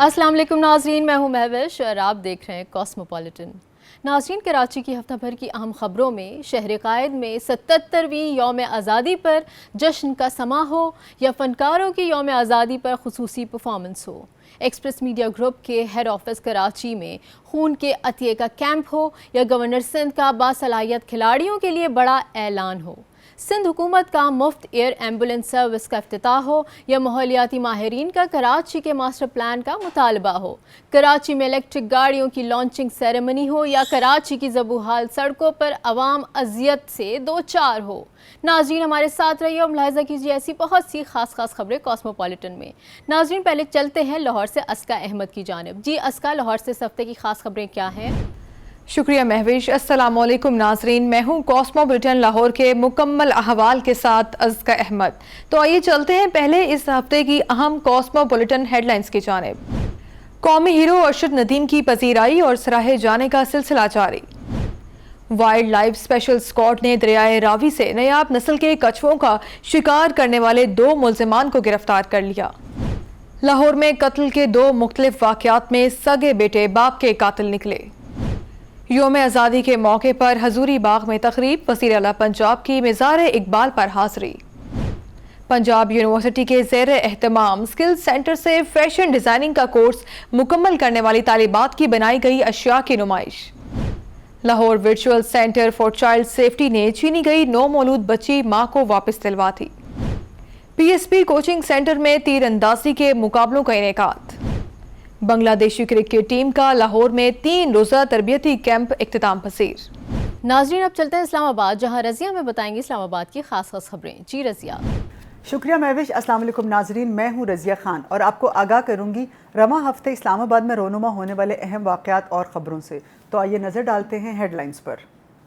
السلام علیکم ناظرین، میں ہوں مہوش اور آپ دیکھ رہے ہیں کاسموپولیٹن۔ ناظرین، کراچی کی ہفتہ بھر کی اہم خبروں میں شہر قائد میں 77ویں یوم آزادی پر جشن کا سماں ہو یا فنکاروں کی یوم آزادی پر خصوصی پرفارمنس ہو، ایکسپریس میڈیا گروپ کے ہیڈ آفس کراچی میں خون کے عطیے کا کیمپ ہو یا گورنر سندھ کا باصلاحیت کھلاڑیوں کے لیے بڑا اعلان ہو، سندھ حکومت کا مفت ایئر ایمبولینس سروس کا افتتاح ہو یا ماحولیاتی ماہرین کا کراچی کے ماسٹر پلان کا مطالبہ ہو، کراچی میں الیکٹرک گاڑیوں کی لانچنگ سیریمنی ہو یا کراچی کی زبوحال سڑکوں پر عوام اذیت سے دوچار ہو۔ ناظرین، ہمارے ساتھ رہیے اور ملاحظہ کیجیے ایسی بہت سی خاص خبریں کاسموپولیٹن میں۔ ناظرین، پہلے چلتے ہیں لاہور سے اسکا احمد کی جانب۔ جی اسکا، لاہور سے اس ہفتے کی خاص خبریں کیا ہیں؟ شکریہ مہوش۔ السلام علیکم ناظرین، میں ہوں کاسموپولیٹن لاہور کے مکمل احوال کے ساتھ اسکا احمد۔ تو آئیے چلتے ہیں پہلے اس ہفتے کی اہم کاسموپولیٹن ہیڈ لائنز کی جانب۔ قومی ہیرو ارشد ندیم کی پذیرائی اور سراہے جانے کا سلسلہ جاری۔ وائلڈ لائف اسپیشل اسکواڈ نے دریائے راوی سے نیاب نسل کے کچھووں کا شکار کرنے والے 2 ملزمان کو گرفتار کر لیا۔ لاہور میں قتل کے 2 مختلف واقعات میں سگے بیٹے باپ کے قاتل نکلے۔ یوم آزادی کے موقع پر حضوری باغ میں تقریب، وزیر اعلیٰ پنجاب کی مزار اقبال پر حاضری۔ پنجاب یونیورسٹی کے زیر اہتمام اسکل سینٹر سے فیشن ڈیزائننگ کا کورس مکمل کرنے والی طالبات کی بنائی گئی اشیاء کی نمائش۔ Lahore virtual centre for child safety نے چھینی گئی 9 مولود بچی ماں کو واپس دلوا دی۔ P S P coaching centre میں تیر اندازی کے مقابلوں کا انعقاد۔ بنگلہ دیشی کرکٹ ٹیم کا لاہور میں 3 روزہ تربیتی کیمپ اختتام پذیر۔ ناظرین، اب چلتے ہیں اسلام آباد، جہاں رضیہ میں بتائیں گی اسلام آباد کی خاص خبریں۔ جی رضیہ۔ شکریہ مہوش۔ السلام علیکم ناظرین، میں ہوں رضیہ خان اور آپ کو آگاہ کروں گی رواں ہفتے اسلام آباد میں رونما ہونے والے اہم واقعات اور خبروں سے۔ تو آئیے نظر ڈالتے ہیں ہیڈ لائنز پر۔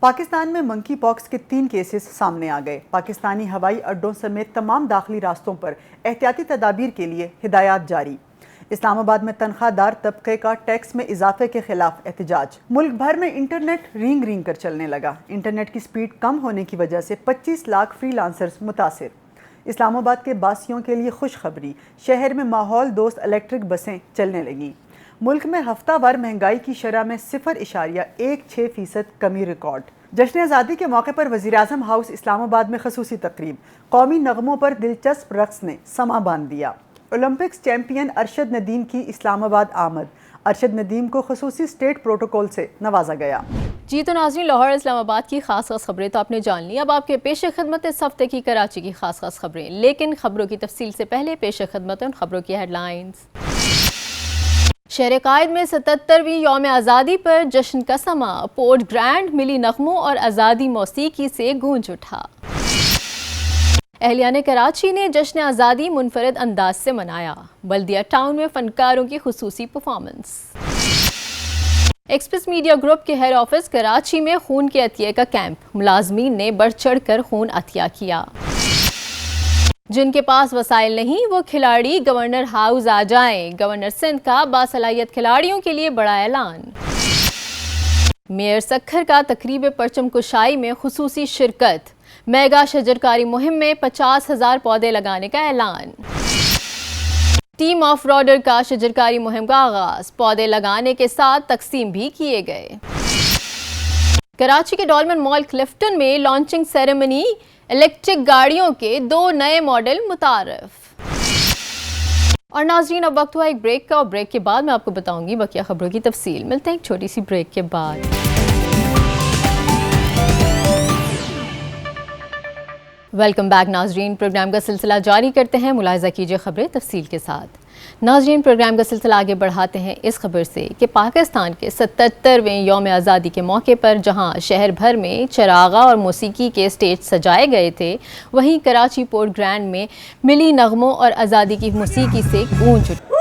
پاکستان میں منکی پاکس کے 3 کیسز سامنے آ گئے۔ پاکستانی ہوائی اڈوں سمیت تمام داخلی راستوں پر احتیاطی تدابیر کے لیے ہدایات جاری۔ اسلام آباد میں تنخواہ دار طبقے کا ٹیکس میں اضافے کے خلاف احتجاج۔ ملک بھر میں انٹرنیٹ رینگ رینگ کر چلنے لگا۔ انٹرنیٹ کی سپیڈ کم ہونے کی وجہ سے 25 لاکھ فری لانسرز متاثر۔ اسلام آباد کے باسیوں کے لیے خوشخبری، شہر میں ماحول دوست الیکٹرک بسیں چلنے لگیں۔ ملک میں ہفتہ وار مہنگائی کی شرح میں 0.16% کمی ریکارڈ۔ جشن آزادی کے موقع پر وزیراعظم ہاؤس اسلام آباد میں خصوصی تقریب، قومی نغموں پر دلچسپ رقص نے سماں باندھ دیا۔ اولمپکس چیمپئن ارشد ندیم کی اسلام آباد آمد، ارشد ندیم کو خصوصی اسٹیٹ پروٹوکول سے نوازا گیا۔ جی تو ناظرین، لاہور اسلام آباد کی خاص خبریں تو آپ نے جان لی۔ اب آپ کے پیش خدمت اس ہفتے کی کراچی کی خاص خبریں، لیکن خبروں کی تفصیل سے پہلے پیش خدمت ان خبروں کی ہیڈ لائنز۔ شہر قائد میں 77ویں یوم آزادی پر جشن کا سماں، پورٹ گرینڈ ملی نغموں اور آزادی موسیقی سے گونج اٹھا۔ اہلیان کراچی نے جشن آزادی منفرد انداز سے منایا، بلدیہ ٹاؤن میں فنکاروں کی خصوصی پرفارمنس۔ ایکسپریس میڈیا گروپ کے ہیڈ آفس کراچی میں خون کے عطیے کا کیمپ، ملازمین نے بڑھ چڑھ کر خون عطیہ کیا۔ جن کے پاس وسائل نہیں وہ کھلاڑی گورنر ہاؤس آ جائیں، گورنر سندھ کا باصلاحیت کھلاڑیوں کے لیے بڑا اعلان۔ میئر سکھر کا تقریب پرچم کشائی میں خصوصی شرکت، میگا شجرکاری مہم میں 50,000 پودے لگانے کا اعلان۔ ٹیم آف راڈر کا شجرکاری مہم کا آغاز، پودے لگانے کے ساتھ تقسیم بھی کیے گئے۔ کراچی کے ڈولمن مال کلفٹن میں لانچنگ سیریمنی، الیکٹرک گاڑیوں کے 2 نئے ماڈل متعارف۔ اور ناظرین، اب وقت ہوا ایک بریک کا، اور بریک کے بعد میں آپ کو بتاؤں گی بقیہ خبروں کی تفصیل۔ ملتے ہیں ایک چھوٹی سی بریک کے بعد۔ ویلکم بیک ناظرین، پروگرام کا سلسلہ جاری کرتے ہیں، ملاحظہ کیجیے خبریں تفصیل کے ساتھ۔ ناظرین، پروگرام کا سلسلہ آگے بڑھاتے ہیں اس خبر سے کہ پاکستان کے 77ویں یوم آزادی کے موقع پر جہاں شہر بھر میں چراغاں اور موسیقی کے اسٹیج سجائے گئے تھے، وہیں کراچی پورٹ گرینڈ میں ملی نغموں اور آزادی کی موسیقی سے گونج اٹھی۔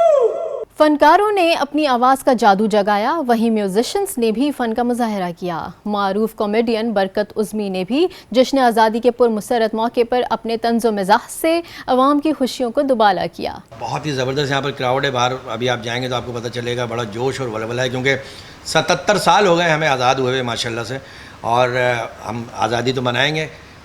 فنکاروں نے اپنی آواز کا جادو جگایا، وہیں میوزیشنز نے بھی فن کا مظاہرہ کیا۔ معروف کامیڈین برکت عظمی نے بھی جشن آزادی کے پرمسرت موقع پر اپنے طنز و مزاح سے عوام کی خوشیوں کو دوبالا کیا۔ بہت ہی زبردست یہاں پر کراؤڈ ہے باہر، ابھی آپ جائیں گے تو آپ کو پتہ چلے گا، بڑا جوش اور ولولہ ہے، کیونکہ 77 سال ہو گئے ہمیں آزاد ہوئے ہوئے ماشاءاللہ سے، اور ہم آزادی تو منائیں گے،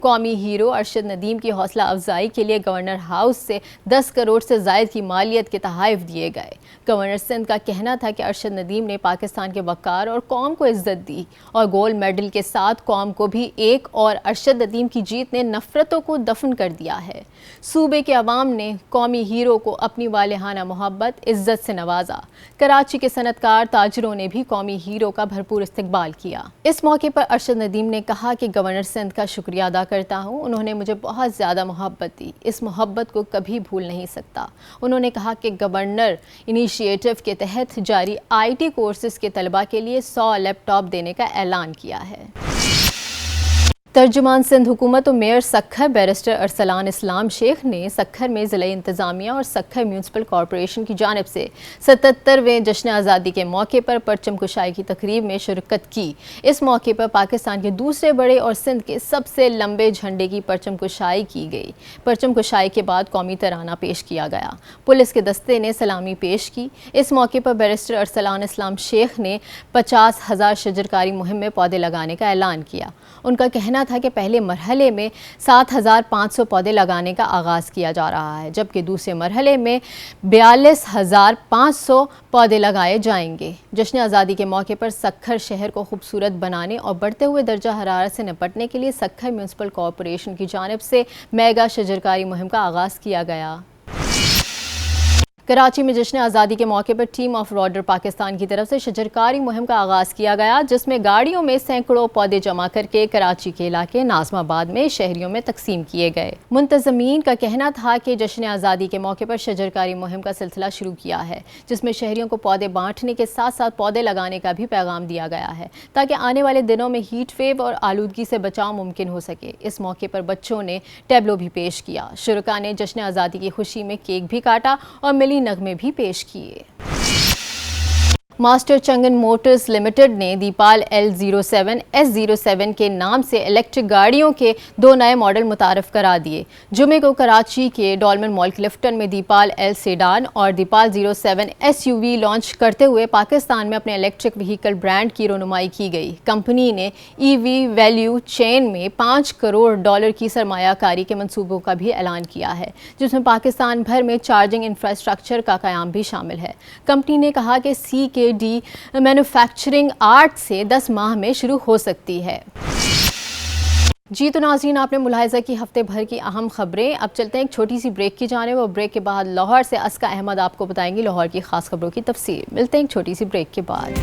قومی ہیرو ارشد ندیم کی حوصلہ افزائی کے لیے گورنر ہاؤس سے 10 کروڑ سے زائد کی مالیت کے تحائف دیے گئے۔ گورنر سندھ کا کہنا تھا کہ ارشد ندیم نے پاکستان کے وقار اور قوم کو عزت دی اور گولڈ میڈل کے ساتھ قوم کو بھی ایک، اور ارشد ندیم کی جیت نے نفرتوں کو دفن کر دیا ہے۔ صوبے کے عوام نے قومی ہیرو کو اپنی والہانہ محبت عزت سے نوازا۔ کراچی کے صنعت کار تاجروں نے بھی قومی ہیرو کا بھرپور استقبال کیا۔ اس موقع پر ارشد ندیم نے کہا کہ گورنر سندھ کا شکریہ ادا کرتا ہوں، انہوں نے مجھے بہت زیادہ محبت دی، اس محبت کو کبھی بھول نہیں سکتا۔ انہوں نے کہا کہ گورنر انیشیٹو کے تحت جاری IT کورسز کے طلباء کے لیے 100 لیپ ٹاپ دینے کا اعلان کیا ہے۔ ترجمان سندھ حکومت و میئر سکھر بیرسٹر ارسلان اسلام شیخ نے سکھر میں ضلع انتظامیہ اور سکھر میونسپل کارپوریشن کی جانب سے 77ویں جشن آزادی کے موقع پر پرچم کشائی کی تقریب میں شرکت کی۔ اس موقع پر پاکستان کے دوسرے بڑے اور سندھ کے سب سے لمبے جھنڈے کی پرچم کشائی کی گئی۔ پرچم کشائی کے بعد قومی ترانہ پیش کیا گیا، پولیس کے دستے نے سلامی پیش کی۔ اس موقع پر بیرسٹر ارسلان اسلام شیخ نے 50,000 شجرکاری مہم میں پودے لگانے کا اعلان کیا۔ ان کا کہنا تھا کہ پہلے مرحلے میں 7,500 پودے لگانے کا آغاز کیا جا رہا ہے، جبکہ دوسرے مرحلے میں 42,500 پودے لگائے جائیں گے۔ جشن آزادی کے موقع پر سکھر شہر کو خوبصورت بنانے اور بڑھتے ہوئے درجہ حرارت سے نپٹنے کے لیے سکھر میونسپل کارپوریشن کی جانب سے میگا شجرکاری مہم کا آغاز کیا گیا۔ کراچی میں جشن آزادی کے موقع پر ٹیم آف راڈر پاکستان کی طرف سے شجرکاری مہم کا آغاز کیا گیا، جس میں گاڑیوں میں سینکڑوں پودے جمع کر کے کراچی کے علاقے ناظم آباد میں شہریوں میں تقسیم کیے گئے۔ منتظمین کا کہنا تھا کہ جشن آزادی کے موقع پر شجرکاری مہم کا سلسلہ شروع کیا ہے، جس میں شہریوں کو پودے بانٹنے کے ساتھ ساتھ پودے لگانے کا بھی پیغام دیا گیا ہے تاکہ آنے والے دنوں میں ہیٹ ویو اور آلودگی سے بچاؤ ممکن ہو سکے۔ اس موقع پر بچوں نے ٹیبلو بھی پیش کیا۔ شرکاء نے جشن آزادی کی خوشی میں کیک بھی کاٹا اور ملی نغمے بھی پیش کیے۔ ماسٹر چنگن موٹرز لمیٹڈ نے دیپال L07 S07 کے نام سے الیکٹرک گاڑیوں کے 2 نئے ماڈل متعارف کرا دیے۔ جمعے کو کراچی کے ڈولمن مال کلفٹن میں دیپال L سیڈان اور دیپال 07 SUV لانچ کرتے ہوئے پاکستان میں اپنے الیکٹرک وہیکل برانڈ کی رونمائی کی گئی۔ کمپنی نے EV ویلیو چین میں $5 کروڑ کی سرمایہ کاری کے منصوبوں کا بھی اعلان کیا ہے، جس میں پاکستان بھر میں چارجنگ انفراسٹرکچر کا قیام بھی شامل ہے۔ کمپنی نے کہا کہ CKD مینوفیکچرنگ 8 سے 10 ماہ میں شروع ہو سکتی ہے۔ جی تو ناظرین، آپ نے ملاحظہ کی ہفتے بھر کی اہم خبریں۔ اب چلتے ہیں ایک چھوٹی سی بریک کی جانب، اور بریک کے بعد لاہور سے اسکا احمد آپ کو بتائیں گی لاہور کی خاص خبروں کی تفصیل۔ ملتے ہیں ایک چھوٹی سی بریک کے بعد۔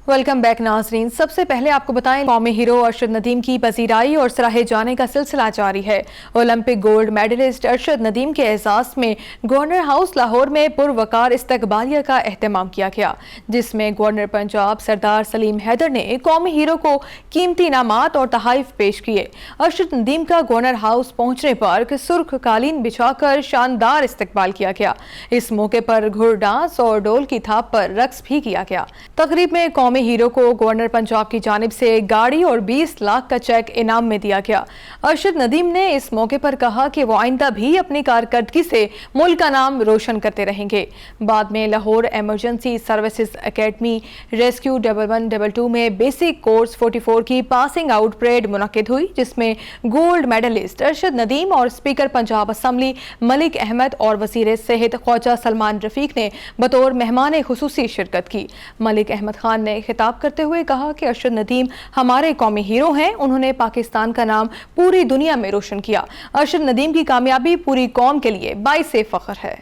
ویلکم بیک ناظرین، سب سے پہلے آپ کو بتائیں قومی ہیرو ارشد ندیم کی پذیرائی اور سراہے جانے کا سلسلہ جاری ہے۔ Olympic gold medallist Arshad Nadeem کے اعزاز میں گورنر ہاؤس لاہور میں پروقار استقبالیہ کا اہتمام کیا گیا، جس میں گورنر پنجاب سردار سلیم حیدر نے قومی ہیرو کو قیمتی انعامات اور تحائف پیش کیے۔ ارشد ندیم کا گورنر ہاؤس پہنچنے پر سرخ قالین بچھا کر شاندار استقبال کیا گیا۔ اس موقع پر گھڑ ڈانس اور ڈول کی تھاپ پر رقص بھی کیا گیا۔ تقریب میں قومی ہیرو کو گورنر پنجاب کی جانب سے گاڑی اور 20 لاکھ کا چیک انعام میں دیا گیا۔ ارشد ندیم نے اس موقع پر کہا کہ وہ آئندہ بھی اپنی کارکردگی سے ملک کا نام روشن کرتے رہیں گے۔ بعد میں Lahore emergency services academy rescue 1112 میں بیسک کورس 44 کی پاسنگ آؤٹ پریڈ منعقد ہوئی، جس میں گولڈ میڈلسٹ ارشد ندیم اور اسپیکر پنجاب اسمبلی ملک احمد اور وزیر صحت خواجہ سلمان رفیق نے بطور مہمان خصوصی شرکت کی۔ ملک احمد خان نے خطاب کرتے ہوئے کہا کہ ارشد ندیم ہمارے قومی ہیرو ہیں، انہوں نے پاکستان کا نام پوری دنیا میں روشن کیا۔ ارشد ندیم کی کامیابی پوری قوم کے لیے باعث فخر ہے۔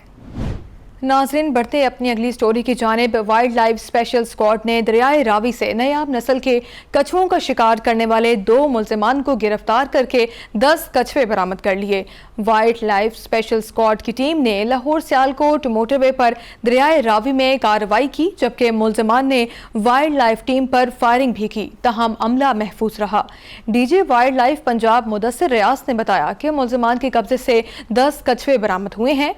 ناظرین، بڑھتے اپنی اگلی سٹوری کی جانب، وائلڈ لائف اسپیشل اسکواڈ نے دریائے راوی سے نیاب نسل کے کچھووں کا شکار کرنے والے 2 ملزمان کو گرفتار کر کے 10 کچھوے برآمد کر لیے۔ وائلڈ لائف اسپیشل اسکواڈ کی ٹیم نے لاہور سیالکوٹ موٹر وے پر دریائے راوی میں کارروائی کی، جبکہ ملزمان نے وائلڈ لائف ٹیم پر فائرنگ بھی کی، تاہم عملہ محفوظ رہا۔ DG wildlife Punjab Mudassar Riaz نے بتایا کہ ملزمان کے قبضے سے 10 کچھوے برآمد ہوئے ہیں۔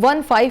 15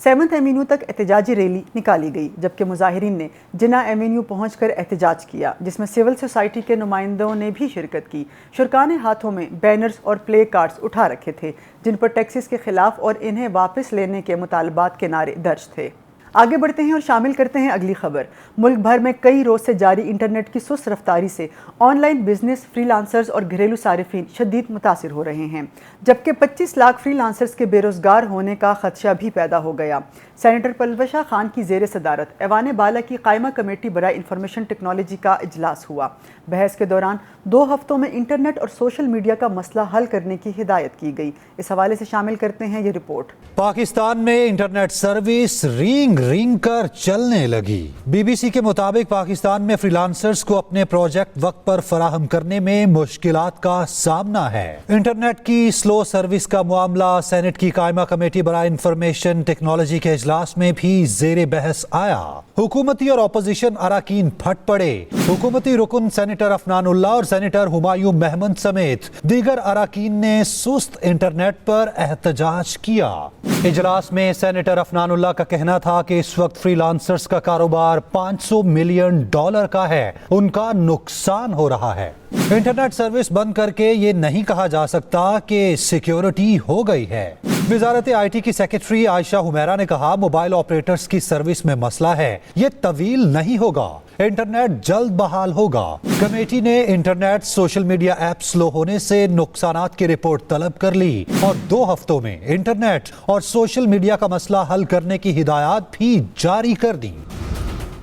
7th ایونیو تک احتجاجی ریلی نکالی گئی، جبکہ مظاہرین نے جناح ایونیو پہنچ کر احتجاج کیا، جس میں سول سوسائٹی کے نمائندوں نے بھی شرکت کی۔ شرکاء نے ہاتھوں میں بینرز اور پلے کارڈز اٹھا رکھے تھے جن پر ٹیکسز کے خلاف اور انہیں واپس لینے کے مطالبات کے نعرے درج تھے۔ آگے بڑھتے ہیں اور شامل کرتے ہیں اگلی خبر۔ ملک بھر میں کئی روز سے جاری انٹرنیٹ کی سست رفتاری سے on line business, free lancers اور گھریلو صارفین شدید متاثر ہو رہے ہیں، جبکہ 25 لاکھ فری لانسرز کے بے روزگار ہونے کا خدشہ بھی پیدا ہو گیا۔ سینیٹر پلوشہ خان کی زیر صدارت ایوان بالا کی قائمہ کمیٹی برائے انفارمیشن ٹیکنالوجی کا اجلاس ہوا۔ بحث کے دوران 2 ہفتوں میں انٹرنیٹ اور سوشل میڈیا کا مسئلہ حل کرنے کی ہدایت کی گئی۔ اس حوالے سے شامل کرتے ہیں یہ رپورٹ۔ پاکستان میں انٹرنیٹ سروس رینگ کر چلنے لگی۔ بی بی سی کے مطابق پاکستان میں فری لانسرز کو اپنے پروجیکٹ وقت پر فراہم کرنے میں مشکلات کا سامنا ہے۔ انٹرنیٹ کی سلو سروس کا معاملہ سینٹ کی قائمہ کمیٹی برائے انفارمیشن ٹیکنالوجی کے اجلاس میں بھی زیر بحث آیا۔ حکومتی اور اپوزیشن اراکین پھٹ پڑے۔ حکومتی رکن سینیٹر افنان اللہ اور سینیٹر ہمایوں محمد سمیت دیگر اراکین نے سست انٹرنیٹ پر احتجاج کیا۔ اجلاس میں سینیٹر افنان اللہ کا کہنا تھا کہ اس وقت فری لانسرز کا کاروبار $500 ملین کا ہے، ان کا نقصان ہو رہا ہے۔ انٹرنیٹ سروس بند کر کے یہ نہیں کہا جا سکتا کہ سیکیورٹی ہو گئی ہے۔ وزارت آئی ٹی کی سیکرٹری عائشہ حمیرہ نے کہا موبائل آپریٹرز کی سروس میں مسئلہ ہے، یہ طویل نہیں ہوگا، انٹرنیٹ جلد بحال ہوگا۔ کمیٹی نے انٹرنیٹ سوشل میڈیا ایپ سلو ہونے سے نقصانات کی رپورٹ طلب کر لی اور 2 ہفتوں میں انٹرنیٹ اور سوشل میڈیا کا مسئلہ حل کرنے کی ہدایات بھی جاری کر دی۔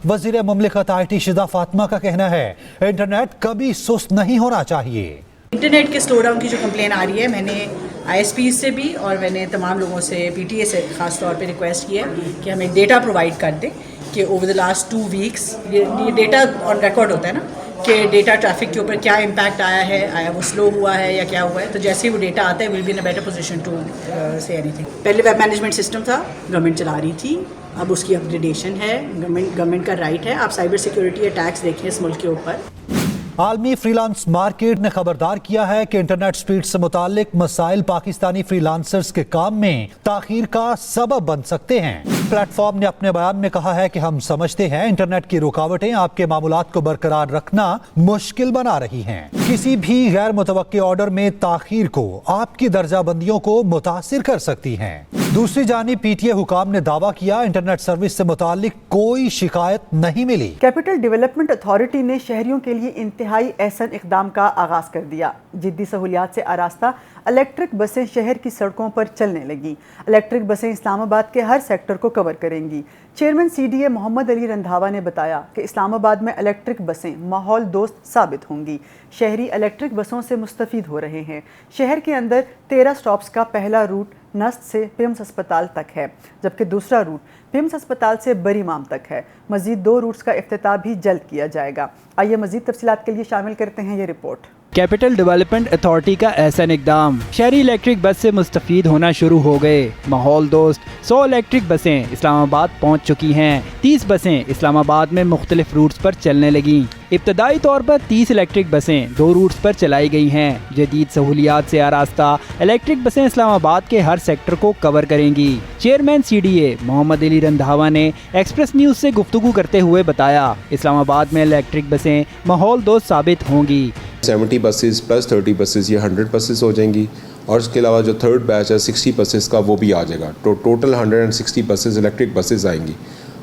وزیر مملکت آئی ٹی شدہ فاطمہ کا کہنا ہے انٹرنیٹ کبھی سست نہیں ہونا چاہیے۔ انٹرنیٹ کے سلو ڈاؤن کی جو کمپلین آ رہی ہے، میں نے آئی ایس پیز سے بھی اور میں نے تمام لوگوں سے پی ٹی اے سے خاص طور پہ ریکویسٹ کی ہے کہ ہمیں ڈیٹا پرووائڈ کر دیں کہ اوور دا لاسٹ 2 ویکس یہ ڈیٹا آن ریکارڈ ہوتا ہے نا کہ ڈیٹا ٹریفک کے اوپر کیا امپیکٹ آیا ہے، آیا وہ سلو ہوا ہے یا کیا ہوا ہے، تو جیسے ہی وہ ڈیٹا آتا ہے will be in a better position to say anything. پہلے ویب مینجمنٹ سسٹم تھا، گورنمنٹ چلا رہی تھی، اب اس کی اپگریڈیشن ہے، گورنمنٹ کا رائٹ ہے۔ آپ سائبر سیکیورٹی اٹیکس دیکھیں اس ملک کے اوپر۔ عالمی فری لانس مارکیٹ نے خبردار کیا ہے کہ انٹرنیٹ سپیڈ سے متعلق مسائل پاکستانی فری لانسرز کے کام میں تاخیر کا سبب بن سکتے ہیں۔ پلیٹ فارم نے اپنے بیان میں کہا ہے کہ ہم سمجھتے ہیں انٹرنیٹ کی رکاوٹیں آپ کے معاملات کو برقرار رکھنا مشکل بنا رہی ہیں۔ کسی بھی غیر متوقع آرڈر میں تاخیر کو آپ کی درجہ بندیوں کو متاثر کر سکتی ہیں۔ دوسری جانب پی ٹی اے حکام نے دعویٰ کیا انٹرنیٹ سروس سے متعلق کوئی شکایت نہیں ملی۔ کیپٹل ڈیولپمنٹ اتھارٹی نے شہریوں کے لیے انتہائی احسن اقدام کا آغاز کر دیا۔ جدی سہولیات سے آراستہ الیکٹرک بسیں شہر کی سڑکوں پر چلنے لگیں۔ الیکٹرک بسیں اسلام آباد کے ہر سیکٹر کو کور کریں گی۔ چیئرمین سی ڈی اے محمد علی رندھاوا نے بتایا کہ اسلام آباد میں الیکٹرک بسیں ماحول دوست ثابت ہوں گی۔ شہری الیکٹرک بسوں سے مستفید ہو رہے ہیں۔ شہر کے اندر 13 سٹاپس کا پہلا روٹ نسٹ سے پیمز ہسپتال تک ہے، جبکہ دوسرا روٹ پیمز ہسپتال سے بری مام تک ہے۔ مزید 2 روٹس کا افتتاح بھی جلد کیا جائے گا۔ آئیے مزید تفصیلات کے لیے شامل کرتے ہیں یہ رپورٹ۔ کیپٹل ڈیولپمنٹ اتھارٹی کا احسن اقدام، شہری الیکٹرک بس سے مستفید ہونا شروع ہو گئے۔ ماحول دوست 100 الیکٹرک بسیں اسلام آباد پہنچ چکی ہیں۔ 30 بسیں اسلام آباد میں مختلف روٹس پر چلنے لگیں۔ ابتدائی طور پر 30 الیکٹرک بسیں 2 روٹس پر چلائی گئی ہیں۔ جدید سہولیات سے آراستہ الیکٹرک بسیں اسلام آباد کے ہر سیکٹر کو کور کریں گی۔ چیئرمین سی ڈی اے محمد علی رندھاوا نے ایکسپریس نیوز سے گفتگو کرتے ہوئے بتایا اسلام آباد میں الیکٹرک بسیں ماحول دوست ثابت ہوں گی۔ 70 بسز پلس 30 بسز یہ 100 بسز ہو جائیں گی، اور اس کے علاوہ جو 3rd بیچ ہے 60 بسز کا وہ بھی آ جائے گا۔ ٹوٹل 160 بسز الیکٹرک بسز آئیں گی،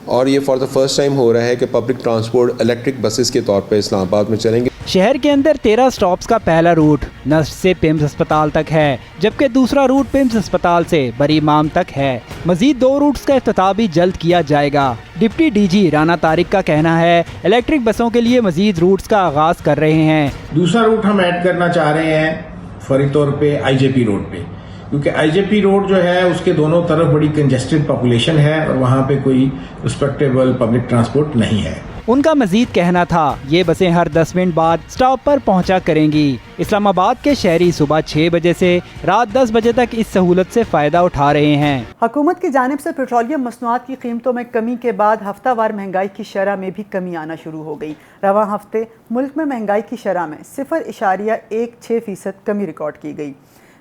اور یہ فار دا فرسٹ ٹائم ہو رہا ہے کہ پبلک ٹرانسپورٹ الیکٹرک بسز کے طور پہ اسلام آباد میں چلیں گے۔ شہر کے اندر 13 سٹاپس کا پہلا روٹ نسٹ سے پیمز ہسپتال تک ہے، جبکہ دوسرا روٹ پیمز ہسپتال سے بری مام تک ہے۔ مزید 2 روٹس کا افتتاح بھی جلد کیا جائے گا۔ Deputy D G Rana Tariq کا کہنا ہے الیکٹرک بسوں کے لیے مزید روٹس کا آغاز کر رہے ہیں۔ دوسرا روٹ ہم ایڈ کرنا چاہ رہے ہیں فوری طور پہ آئی جے پی روڈ پہ، کیونکہ آئی جے پی روڈ جو ہے اس کے دونوں طرف بڑی کنجسٹڈ پاپولیشن ہے اور وہاں پہ کوئی رسپیکٹیبل پبلک ٹرانسپورٹ نہیں ہے۔ ان کا مزید کہنا تھا یہ بسیں ہر 10 منٹ بعد سٹاپ پر پہنچا کریں گی۔ اسلام آباد کے شہری صبح 6 بجے سے رات 10 بجے تک اس سہولت سے فائدہ اٹھا رہے ہیں۔ حکومت کی جانب سے پیٹرولیم مصنوعات کی قیمتوں میں کمی کے بعد ہفتہ وار مہنگائی کی شرح میں بھی کمی آنا شروع ہو گئی۔ رواں ہفتے ملک میں مہنگائی کی شرح میں 0.16% کمی ریکارڈ کی گئی۔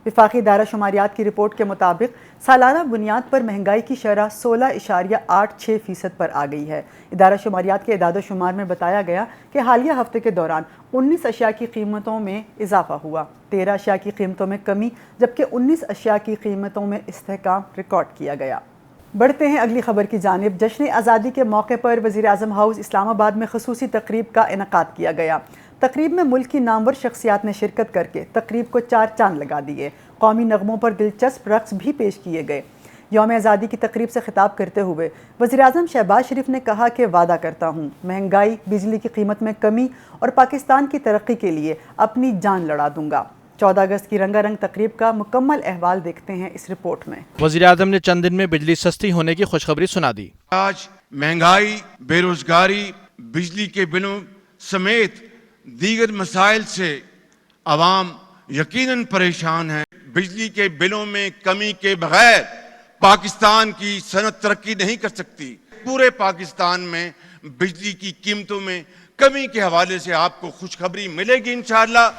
وفاقی ادارہ شماریات کی رپورٹ کے مطابق سالانہ بنیاد پر مہنگائی کی شرح 16.86% پر آ گئی ہے۔ ادارہ شماریات کے اعداد و شمار میں بتایا گیا کہ حالیہ ہفتے کے دوران 19 اشیاء کی قیمتوں میں اضافہ ہوا، 13 اشیاء کی قیمتوں میں کمی، جبکہ 19 اشیاء کی قیمتوں میں استحکام ریکارڈ کیا گیا۔ بڑھتے ہیں اگلی خبر کی جانب۔ جشن آزادی کے موقع پر وزیر اعظم ہاؤس اسلام آباد میں خصوصی تقریب کا انعقاد کیا گیا۔ تقریب میں ملک کی نامور شخصیات نے شرکت کر کے تقریب کو 4 چاند لگا دیے۔ قومی نغموں پر دلچسپ رقص بھی پیش کیے گئے۔ یوم آزادی کی تقریب سے خطاب کرتے ہوئے وزیر اعظم شہباز شریف نے کہا کہ وعدہ کرتا ہوں مہنگائی، بجلی کی قیمت میں کمی اور پاکستان کی ترقی کے لیے اپنی جان لڑا دوں گا۔ 14 اگست کی رنگا رنگ تقریب کا مکمل احوال دیکھتے ہیں اس رپورٹ میں۔ وزیر اعظم نے چند دن میں بجلی سستی ہونے کی خوشخبری سنا دی۔ آج مہنگائی، بے روزگاری، بجلی کے بلوں سمیت دیگر مسائل سے عوام یقیناً پریشان ہیں۔ بجلی کے بلوں میں کمی کے بغیر پاکستان کی صنعت ترقی نہیں کر سکتی۔ پورے پاکستان میں بجلی کی قیمتوں میں کمی کے حوالے سے آپ کو خوشخبری ملے گی انشاءاللہ۔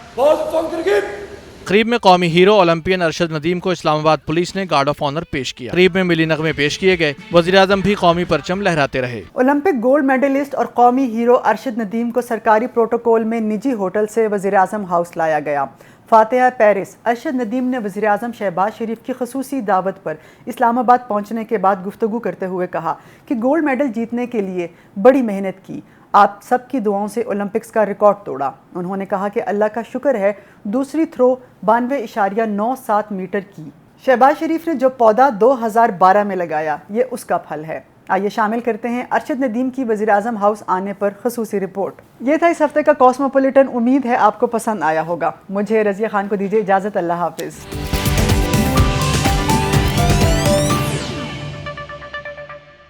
تقریب میں قومی ہیرو اولمپئن ارشد ندیم کو اسلام آباد پولیس نے گارڈ آف آنر پیش کیا۔ تقریب میں ملی نغمے پیش کیے گئے۔ وزیر اعظم بھی قومی پرچم لہراتے رہے۔ اولمپک گولڈ میڈلسٹ اور قومی ہیرو ارشد ندیم کو سرکاری پروٹوکول میں نجی ہوٹل سے وزیر اعظم ہاؤس لایا گیا۔ فاتحہ پیرس ارشد ندیم نے وزیر اعظم شہباز شریف کی خصوصی دعوت پر اسلام آباد پہنچنے کے بعد گفتگو کرتے ہوئے کہا کہ گولڈ میڈل جیتنے کے لیے بڑی محنت کی، آپ سب کی دعاؤں سے اولمپکس کا ریکارڈ توڑا۔ انہوں نے کہا کہ اللہ کا شکر ہے دوسری تھرو 92.97 میٹر کی۔ شہباز شریف نے جو پودا 2012 میں لگایا یہ اس کا پھل ہے۔ آئیے شامل کرتے ہیں ارشد ندیم کی وزیر اعظم ہاؤس آنے پر خصوصی رپورٹ۔ یہ تھا اس ہفتے کا کاسموپولیٹن، امید ہے آپ کو پسند آیا ہوگا۔ مجھے رضیہ خان کو دیجیے اجازت، اللہ حافظ۔